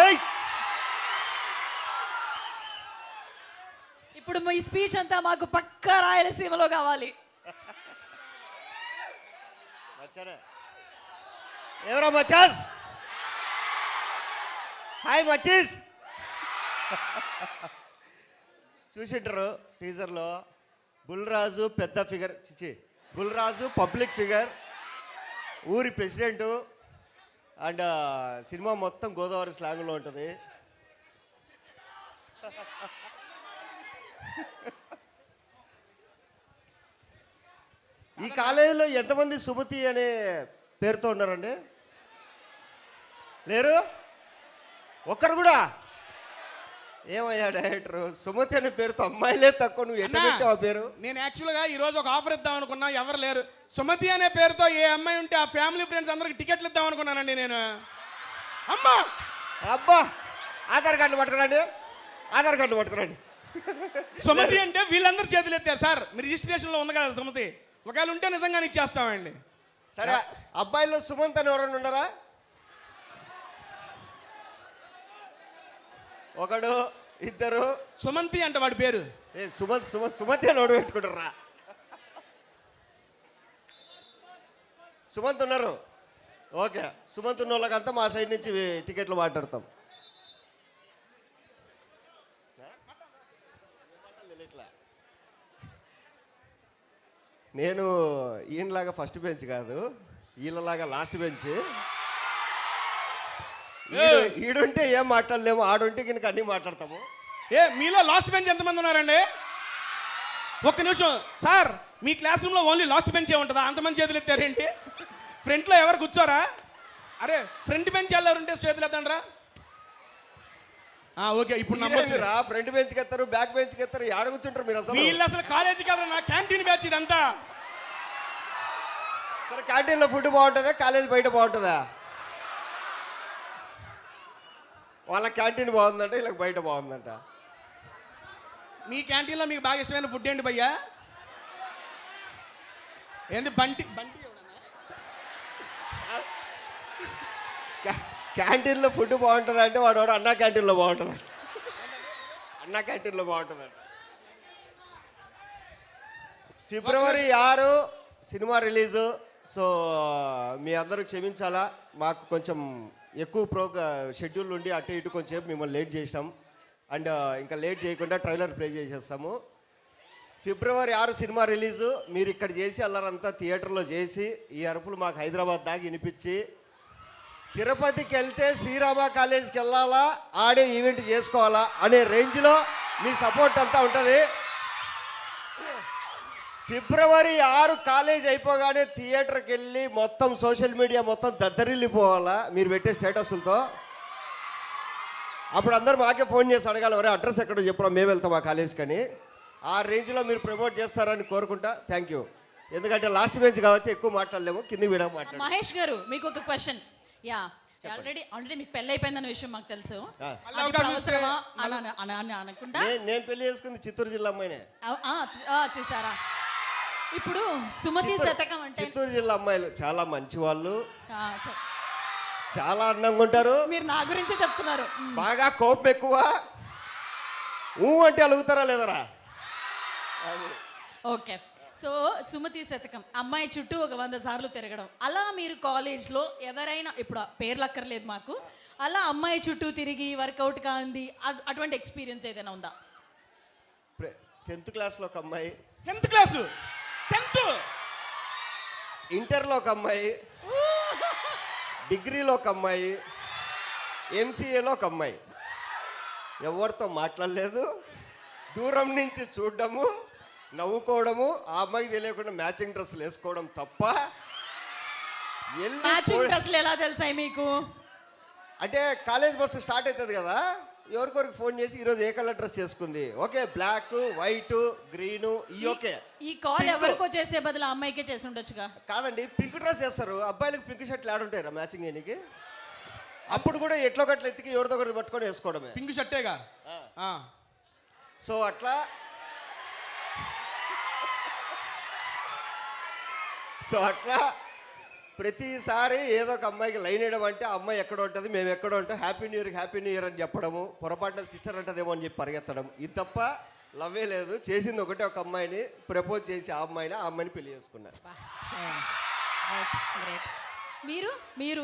ఏయ్ ఇప్పుడు మీ స్పీచ్ అంతా మాకు పక్కా రాయలసీమలో కావాలి. మచ్చారా ఎవరా మచ్చాస్? హాయ్ మచ్చీస్. చూసింటారు టీజర్లో బుల్రాజు పెద్ద ఫిగర్, చిచి బుల్రాజు పబ్లిక్ ఫిగర్, ఊరి ప్రెసిడెంటు, అండ్ సినిమా మొత్తం గోదావరి స్లాంగ్లో ఉంటుంది. ఈ కాలేజీలో ఎంతమంది సుమతి అనే పేరుతో ఉన్నారండి? లేరు ఒక్కరు కూడా? ఏమయ్యా డైరెక్టర్, సుమతి అనే పేరుతో అమ్మాయిలే తక్కువ, నువ్వు ఎట్లా పెట్టావు ఆ పేరు? నేను యాక్చువల్గా ఈరోజు ఒక ఆఫర్ ఇద్దాం అనుకున్నా, ఎవరు లేరు. సుమతి అనే పేరుతో ఏ అమ్మాయి ఉంటే ఆ ఫ్యామిలీ ఫ్రెండ్స్ అందరికి టికెట్లు ఇద్దాం అనుకున్నానండి నేను. అమ్మా అబ్బా, ఆధార్ కార్డులు పట్టుకురండి, ఆధార్ కార్డులు పట్టుకురండి. సుమతి అంటే వీళ్ళందరూ చేతులు ఎత్తారు సార్. మీ రిజిస్ట్రేషన్లో ఉంది కదా సుమతి, ఒకవేళ ఉంటే నిజంగానే ఇచ్చేస్తామండి. సరే, అబ్బాయిలో సుమంత్ అని ఎవరైనా ఉన్నారా? ఒకడు, ఇద్దరు. సుమంతి అంటే వాడి పేరు. సుమతి అని ఓడి పెట్టుకుంటారా? సుమంత్ ఉన్నారు. ఓకే, సుమంత్ ఉన్న వాళ్ళకంతా మా సైడ్ నుంచి టికెట్లు మాట్లాడతాం. నేను ఈయనలాగా ఫస్ట్ బెంచ్ కాదు, వీళ్ళలాగా లాస్ట్ బెంచ్. ఈడుంటే ఏం మాట్లాడలేము, ఆడుంటే కనుక అన్నీ మాట్లాడతాము. మీలో లాస్ట్ బెంచ్ ఎంతమంది ఉన్నారండి? ఒక్క నిమిషం సార్, మీ క్లాస్ రూమ్లో ఓన్లీ లాస్ట్ బెంచే ఉంటుందా? అంతమంది చేతులు ఎత్తారేంటి? ఫ్రంట్లో ఎవరు కూర్చోరా? అరే ఫ్రంట్ బెంచ్ ఎవరు ఉంటే చేతులు ఎత్తండ్రా. ఓకే, ఇప్పుడు నమ్మొచ్చురా. ఫ్రంట్ బెంచ్కి ఎత్తారు, బ్యాక్ బెంచ్కి ఎత్తారు, ఆడ కూర్చుంటారు మీరు. అసలు వీళ్ళు అసలు కాలేజీకి వెళ్ళరు, నా క్యాంటీన్ బ్యాచ్ ఇదంతా. సరే, క్యాంటీన్లో ఫుడ్ బాగుంటుందా, కాలేజీ బయట బాగుంటుందా? వాళ్ళ క్యాంటీన్ బాగుందంట, వీళ్ళకి బయట బాగుందంట. మీ క్యాంటీన్లో మీకు బాగా ఇష్టమైన ఫుడ్ ఏంటి భయ్యా? ఏంది బంటి బంటి క్యాంటీన్లో ఫుడ్ బాగుంటుంది అంటే వాడు అన్నా క్యాంటీన్లో బాగుంటుందంట. అన్నా క్యాంటీన్లో బాగుంటుందంట. ఫిబ్రవరి 6 సినిమా రిలీజు. సో మీ అందరూ క్షమించాలా, మాకు కొంచెం ఎక్కువ షెడ్యూల్ ఉండి అటు ఇటు కొంచెం మిమ్మల్ని లేట్ చేసాం. అండ్ ఇంకా లేట్ చేయకుండా ట్రైలర్ ప్లే చేసేస్తాము. ఫిబ్రవరి 6 సినిమా రిలీజు. మీరు ఇక్కడ చేసి అల్లరంతా థియేటర్లో చేసి ఈ అరుపులు మాకు హైదరాబాద్ దాకా వినిపించి, తిరుపతికి వెళ్తే శ్రీరామ కాలేజీకి వెళ్ళాలా, ఆడే ఈవెంట్ చేసుకోవాలా అనే రేంజ్లో మీ సపోర్ట్ అంతా ఉంటుంది. ఫిబ్రవరి 6 కాలేజ్ అయిపోగానే థియేటర్కి వెళ్ళి మొత్తం సోషల్ మీడియా మొత్తం దద్దరిల్లిపోవాలా మీరు పెట్టే స్టేటస్లతో. అప్పుడు అందరూ మాకే ఫోన్ చేసి అడగాలి, ఎవరే అడ్రస్ ఎక్కడో చెప్పరా, మేము వెళ్తాం ఆ కాలేజ్కి అని. ఆ రేంజ్లో మీరు ప్రమోట్ చేస్తారని కోరుకుంటా. Thank you. ఎందుకంటే లాస్ట్ బెంచ్ కాబట్టి ఎక్కువ మాట్లాడలేము, కింది వీడా మాట్లాడు. మహేష్ గారు, మీకు ఒక క్వశ్చన్. ఆల్రెడీ మీకు పెళ్లి అయిపోయిందన్న విషయం మాకు తెలుసు. అనకుండా నేను పెళ్లి చేసుకుంది చిత్తూరు జిల్లా అమ్మాయినే. చూసారా? ఇప్పుడు సుమతి శతకం అంటే చిత్తూరు జిల్లా అమ్మాయిలు చాలా మంచి వాళ్ళు, చాలా అందంగా ఉంటారు. మీరు నా గురించే చెప్తున్నారు. బాగా కోపం ఎక్కువ, అంటే అలుగుతారా లేదరా? ఓకే, సో సుమతి శతకం అమ్మాయి చుట్టూ ఒక 100 సార్లు తిరగడం, అలా మీరు కాలేజ్లో ఎవరైనా, ఇప్పుడు పేర్లు అక్కర్లేదు మాకు, అలా అమ్మాయి చుట్టూ తిరిగి వర్కౌట్ కాంది అటువంటి ఎక్స్పీరియన్స్ ఏదైనా ఉందా? 10th క్లాస్లో ఒక అమ్మాయి, 10th క్లాసు, 10th ఇంటర్లో ఒక అమ్మాయి, డిగ్రీలో ఒక అమ్మాయి, ఎంసీఏలో ఒక అమ్మాయి. ఎవరితో మాట్లాడలేదు, దూరం నుంచి చూడడము, నవ్వుకోవడము, ఆ అమ్మాయికి తెలియకుండా మ్యాచింగ్ డ్రెస్సులు వేసుకోవడం తప్ప. మ్యాచింగ్ డ్రెస్సులు ఎలా తెలుసాయి మీకు? అంటే కాలేజ్ బస్సు స్టార్ట్ అవుతుంది కదా, ఎవరికొరికి ఫోన్ చేసి ఈరోజు ఏ కలర్ డ్రెస్ చేసుకుంది, okay black, white, green, okay. ఈ కాల్ ఎవరికో చేసే బదులు అమ్మాయికే చేసి ఉండొచ్చుగా. కాదండి, పింక్ డ్రెస్ వేస్తారు అబ్బాయిలకు, పింక్ షర్ట్లు ఆడుంటారా మ్యాచింగ్ చేయడానికి? అప్పుడు కూడా ఎట్లో గట్ల ఎత్తికి ఎవరితో ఒకటి పట్టుకొని వేసుకోవడమే. పింక్ షర్టేగా. సో అట్లా ప్రతిసారి ఏదో ఒక అమ్మాయికి లైన్ వేయడం అంటే ఆ అమ్మాయి ఎక్కడ ఉంటుంది, మేము ఎక్కడ ఉంటాం, హ్యాపీ న్యూ ఇయర్ అని చెప్పడము, పొరపాటున సిస్టర్ అంటదేమో అని చెప్పి పరిగెత్తడం, ఇది తప్ప లవ్వే లేదు. చేసింది ఒకటే ఒక అమ్మాయిని, ప్రపోజ్ చేసి ఆ అమ్మాయిని పెళ్లి చేసుకున్నారు. మీరు మీరు